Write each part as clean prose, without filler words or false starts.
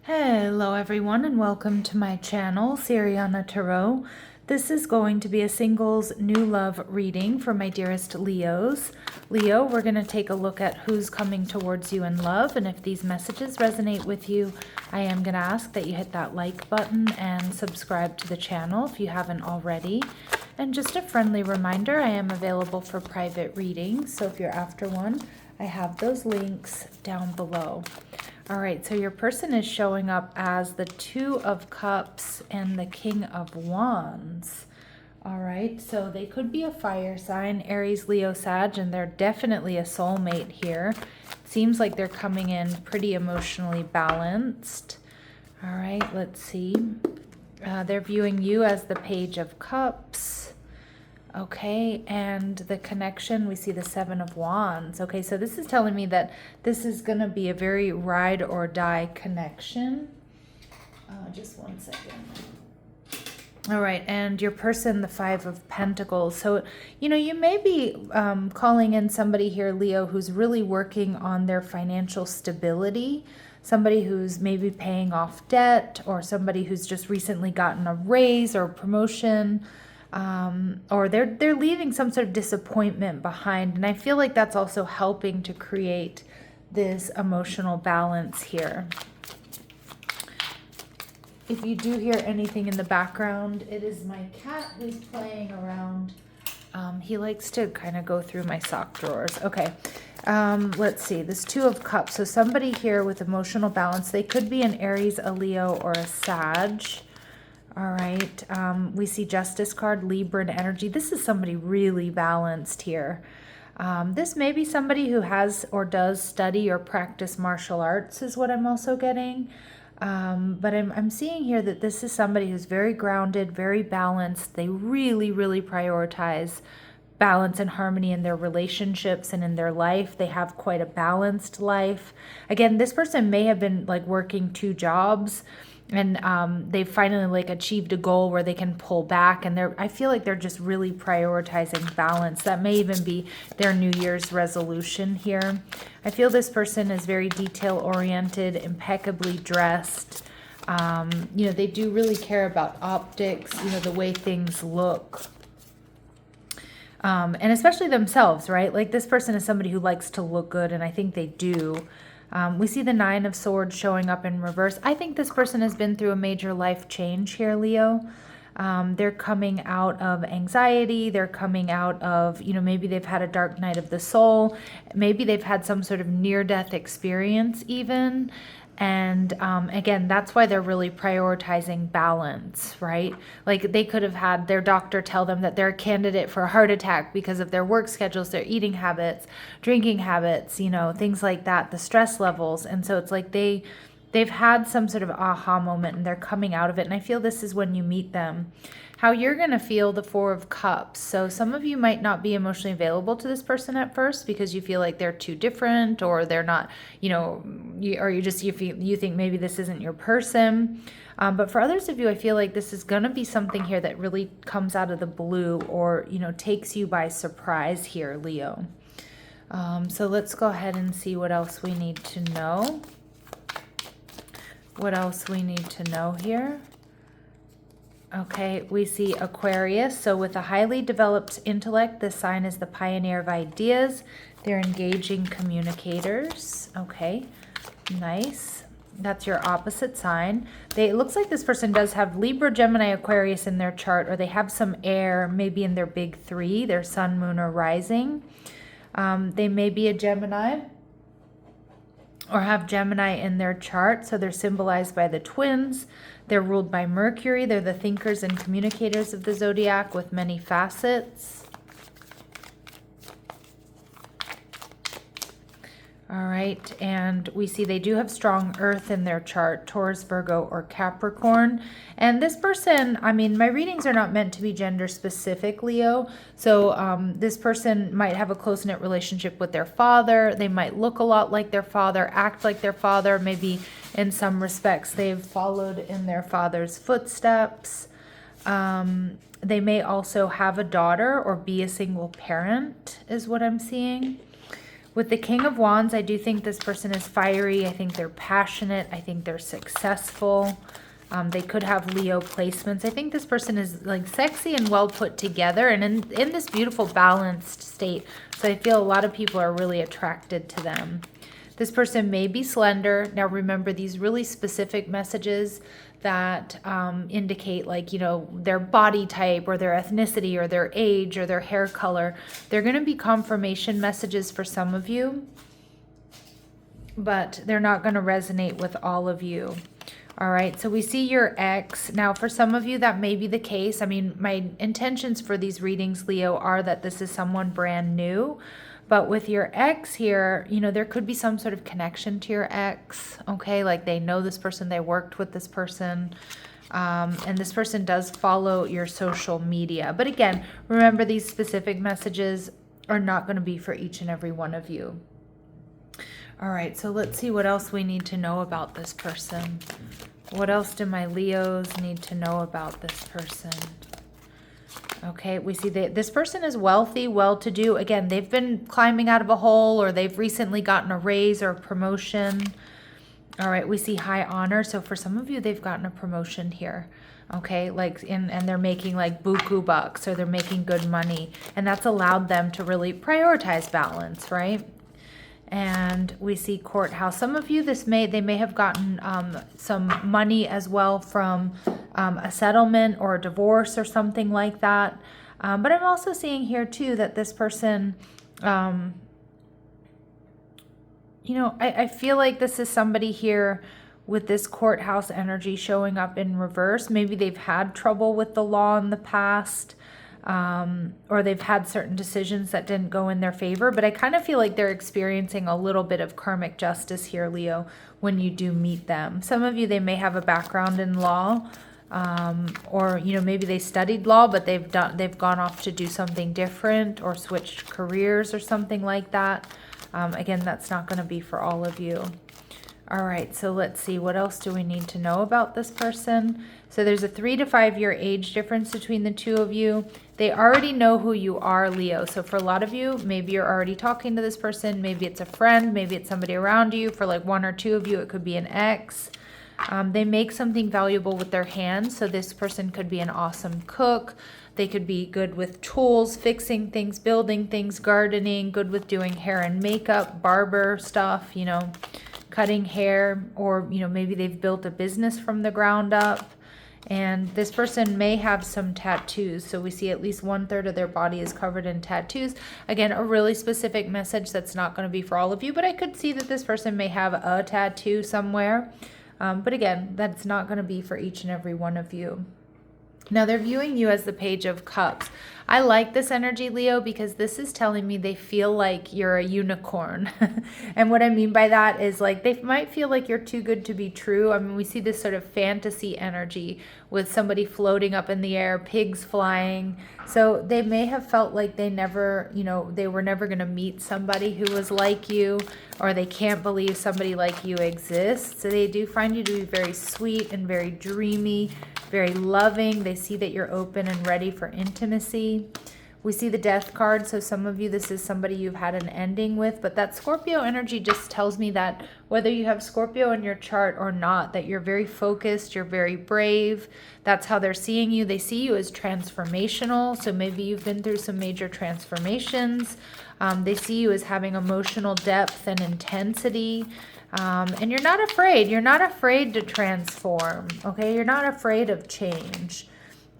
Hello everyone and welcome to my channel, Sirianatarot. This is going to be a singles new love reading for my dearest Leos. Leo, we're going to take a look at who's coming towards you in love, and if these messages resonate with you, I am going to ask that you hit that like button and subscribe to the channel if you haven't already. And just a friendly reminder, I am available for private readings, so if you're after one, I have those links down below. All right, so your person is showing up as the Two of Cups and the King of Wands. All right, so they could be a fire sign, Aries, Leo, Sag, and they're definitely a soulmate here. Seems like they're coming in pretty emotionally balanced. All right, let's see. They're viewing you as the Page of Cups. Okay, and the connection, we see the Seven of Wands. Okay, so this is telling me that this is going to be a very ride or die connection. Just one second. All right, and your person, the Five of Pentacles. So, you may be calling in somebody here, Leo, who's really working on their financial stability. Somebody who's maybe paying off debt, or somebody who's just recently gotten a raise or a promotion. Or they're leaving some sort of disappointment behind. And I feel like that's also helping to create this emotional balance here. If you do hear anything in the background, it is my cat who's playing around. He likes to kind of go through my sock drawers. Okay, let's see. This Two of Cups. So somebody here with emotional balance. They could be an Aries, a Leo, or a Sag. All right, we see Justice card, Libra energy. This is somebody really balanced here. This may be somebody who has or does study or practice martial arts is what I'm also getting. But I'm seeing here that this is somebody who's very grounded, very balanced. They really, really prioritize balance and harmony in their relationships and in their life. They have quite a balanced life. Again, this person may have been like working two jobs, and they've finally achieved a goal where they can pull back, and I feel like they're just really prioritizing balance. That may even be their New Year's resolution here. I feel this person is very detail oriented, impeccably dressed. They do really care about optics, the way things look. And especially themselves, right? Like this person is somebody who likes to look good, and I think they do. We see the Nine of Swords showing up in reverse. I think this person has been through a major life change here, Leo. They're coming out of anxiety. They're coming out of, maybe they've had a dark night of the soul. Maybe they've had some sort of near-death experience even. And again, that's why they're really prioritizing balance, right? Like they could have had their doctor tell them that they're a candidate for a heart attack because of their work schedules, their eating habits, drinking habits, things like that, the stress levels. And so it's like they've had some sort of aha moment and they're coming out of it. And I feel this is when you meet them. How you're going to feel the Four of Cups. So some of you might not be emotionally available to this person at first because you feel like they're too different, or they're not, you think maybe this isn't your person. But for others of you, I feel like this is going to be something here that really comes out of the blue, or, takes you by surprise here, Leo. So let's go ahead and see what else we need to know. What else we need to know here? Okay, we see Aquarius. So with a highly developed intellect, this sign is the pioneer of ideas. They're engaging communicators. Okay, nice. That's your opposite sign. It looks like this person does have Libra, Gemini, Aquarius in their chart, or they have some air maybe in their big three, their sun, moon, or rising. They may be a Gemini, or have Gemini in their chart, so they're symbolized by the twins. They're ruled by Mercury. They're the thinkers and communicators of the zodiac with many facets. All right, and we see they do have strong earth in their chart, Taurus, Virgo, or Capricorn. And this person, my readings are not meant to be gender specific, Leo. So this person might have a close-knit relationship with their father. They might look a lot like their father, act like their father. Maybe in some respects they've followed in their father's footsteps. They may also have a daughter or be a single parent is what I'm seeing. With the King of Wands, I do think this person is fiery. I think they're passionate. I think they're successful. They could have Leo placements. I think this person is like sexy and well put together and in this beautiful balanced state. So I feel a lot of people are really attracted to them. This person may be slender. Now remember, these really specific messages that indicate, like, you know, their body type or their ethnicity or their age or their hair color. They're going to be confirmation messages for some of you, but they're not going to resonate with all of you. All right, so we see your ex. Now, for some of you, that may be the case. I mean, my intentions for these readings, Leo, are that this is someone brand new. But with your ex here, you know, there could be some sort of connection to your ex, okay? Like they know this person, they worked with this person, and this person does follow your social media. But again, remember, these specific messages are not going to be for each and every one of you. All right, so let's see what else we need to know about this person. What else do my Leos need to know about this person? Okay, we see that this person is wealthy, well-to-do. Again, they've been climbing out of a hole, or they've recently gotten a raise or a promotion. All right, we see high honor. So for some of you, they've gotten a promotion here. Okay, like and they're making like buku bucks, or they're making good money. And that's allowed them to really prioritize balance, right? And we see courthouse. Some of you, they may have gotten some money as well from a settlement or a divorce or something like that. But I'm also seeing here too that this person, you know, I feel like this is somebody here with this courthouse energy showing up in reverse. Maybe they've had trouble with the law in the past. Or they've had certain decisions that didn't go in their favor, but I kind of feel like they're experiencing a little bit of karmic justice here, Leo, when you do meet them. Some of you, they may have a background in law, or, you know, maybe they studied law, but they've gone off to do something different or switched careers or something like that. Again, that's not going to be for all of you. All right, so let's see, what else do we need to know about this person? So there's a 3 to 5 year age difference between the two of you. They already know who you are, Leo. So for a lot of you, maybe you're already talking to this person. Maybe it's a friend. Maybe it's somebody around you. For like 1 or 2 of you, it could be an ex. They make something valuable with their hands. So this person could be an awesome cook. They could be good with tools, fixing things, building things, gardening, good with doing hair and makeup, barber stuff, you know, cutting hair, or, you know, maybe they've built a business from the ground up. And this person may have some tattoos. So we see at least 1/3 of their body is covered in tattoos. Again, a really specific message that's not going to be for all of you, but I could see that this person may have a tattoo somewhere. But again, that's not going to be for each and every one of you. Now they're viewing you as the Page of Cups. I like this energy, Leo, because this is telling me they feel like you're a unicorn. And what I mean by that is, like, they might feel like you're too good to be true. I mean, we see this sort of fantasy energy with somebody floating up in the air, pigs flying. So they may have felt like they never, you know, they were never going to meet somebody who was like you, or they can't believe somebody like you exists. So they do find you to be very sweet and very dreamy, very loving. They see that you're open and ready for intimacy. We see the Death card, so some of you, this is somebody you've had an ending with, but that Scorpio energy just tells me that whether you have Scorpio in your chart or not, that you're very focused, you're very brave. That's how they're seeing you. They see you as transformational, so maybe you've been through some major transformations. They see you as having emotional depth and intensity. And you're not afraid. You're not afraid to transform, okay? You're not afraid of change.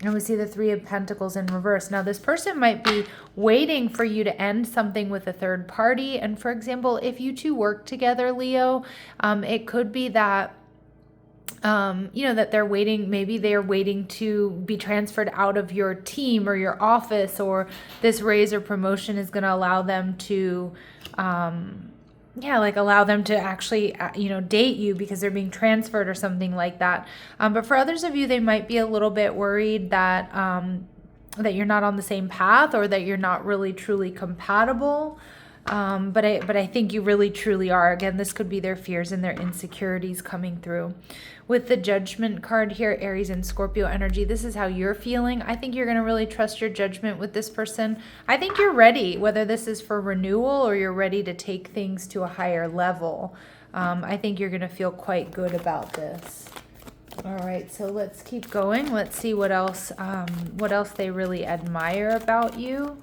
And we see the 3 of Pentacles in reverse. Now, this person might be waiting for you to end something with a third party. And for example, if you two work together, Leo, it could be that, you know, that they're waiting, maybe they're waiting to be transferred out of your team or your office, or this raise or promotion is going to allow them to, allow them to actually, you know, date you because they're being transferred or something like that. But for others of you, they might be a little bit worried that, that you're not on the same path, or that you're not really truly compatible. But I think you really truly are. Again, this could be their fears and their insecurities coming through. With the Judgment card here, Aries and Scorpio energy, this is how you're feeling. I think you're going to really trust your judgment with this person. I think you're ready, whether this is for renewal or you're ready to take things to a higher level. I think you're going to feel quite good about this. All right, so let's keep going. Let's see what else they really admire about you.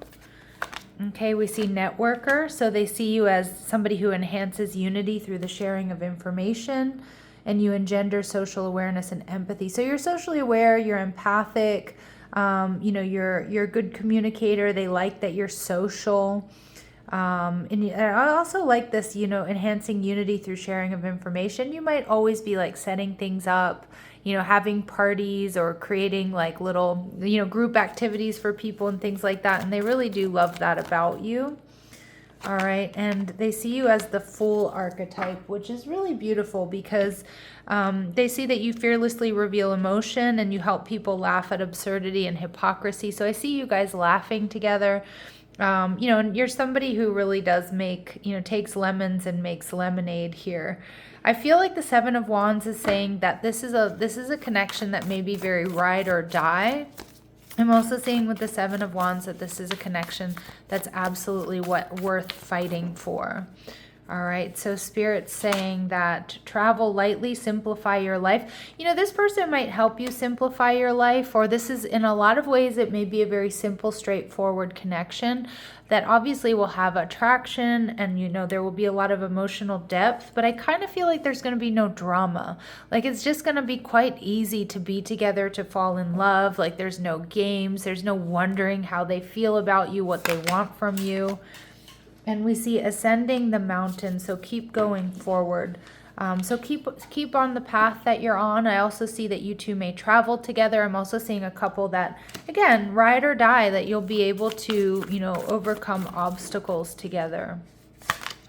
Okay, we see networker. So they see you as somebody who enhances unity through the sharing of information, and you engender social awareness and empathy. So you're socially aware, you're empathic, you're a good communicator. They like that you're social. And I also like this, enhancing unity through sharing of information. You might always be like setting things up, having parties or creating like little, group activities for people and things like that. And they really do love that about you. All right. And they see you as the Fool archetype, which is really beautiful because they see that you fearlessly reveal emotion and you help people laugh at absurdity and hypocrisy. So I see you guys laughing together. And you're somebody who really does takes lemons and makes lemonade here. I feel like the Seven of Wands is saying that this is a connection that may be very ride or die. I'm also seeing with the Seven of Wands that this is a connection that's absolutely worth fighting for. All right, so Spirit's saying that travel lightly, simplify your life. This person might help you simplify your life, or this is, in a lot of ways, it may be a very simple, straightforward connection that obviously will have attraction and, there will be a lot of emotional depth, but I kind of feel like there's going to be no drama. Like, it's just going to be quite easy to be together, to fall in love. Like, there's no games, there's no wondering how they feel about you, what they want from you. And we see ascending the mountain, so keep going forward. So keep on the path that you're on. I also see that you two may travel together. I'm also seeing a couple that, again, ride or die, that you'll be able to, overcome obstacles together.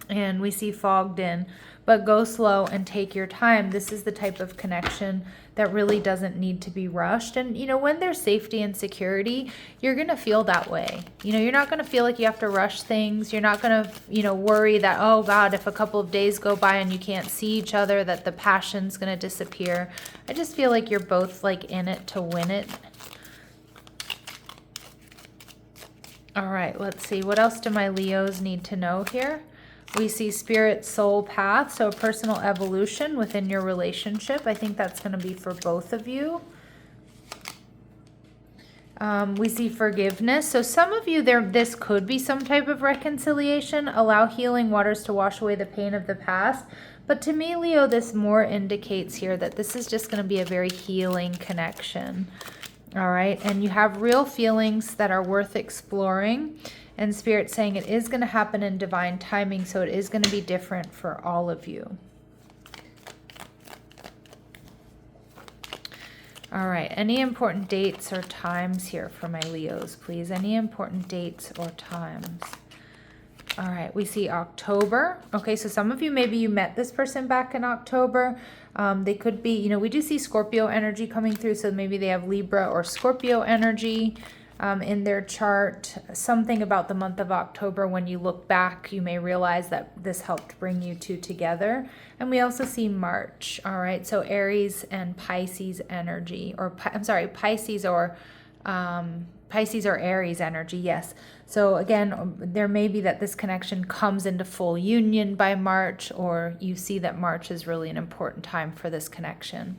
And we see fogged in, but go slow and take your time. This is the type of connection that really doesn't need to be rushed. And, when there's safety and security, you're going to feel that way. You're not going to feel like you have to rush things. You're not going to, worry that, oh God, if a couple of days go by and you can't see each other, that the passion's going to disappear. I just feel like you're both like in it to win it. All right, let's see. What else do my Leos need to know here? We see spirit soul path, so personal evolution within your relationship. I think that's going to be for both of you. We see forgiveness. So some of you, this could be some type of reconciliation. Allow healing waters to wash away the pain of the past. But to me, Leo, this more indicates here that this is just going to be a very healing connection. All right. And you have real feelings that are worth exploring. And Spirit saying it is going to happen in divine timing, so it is going to be different for all of you. All right, any important dates or times here for my Leos, please? Any important dates or times? All right, we see October. Okay, so some of you, maybe you met this person back in October. They could be, we do see Scorpio energy coming through, so maybe they have Libra or Scorpio energy. In their chart. Something about the month of October, when you look back, you may realize that this helped bring you two together. And we also see March. All right, so Aries and Pisces energy, or Pisces or Aries energy. Yes. So again, there may be that this connection comes into full union by March, or you see that March is really an important time for this connection.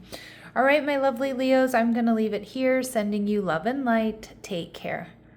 All right, my lovely Leos, I'm going to leave it here, sending you love and light. Take care.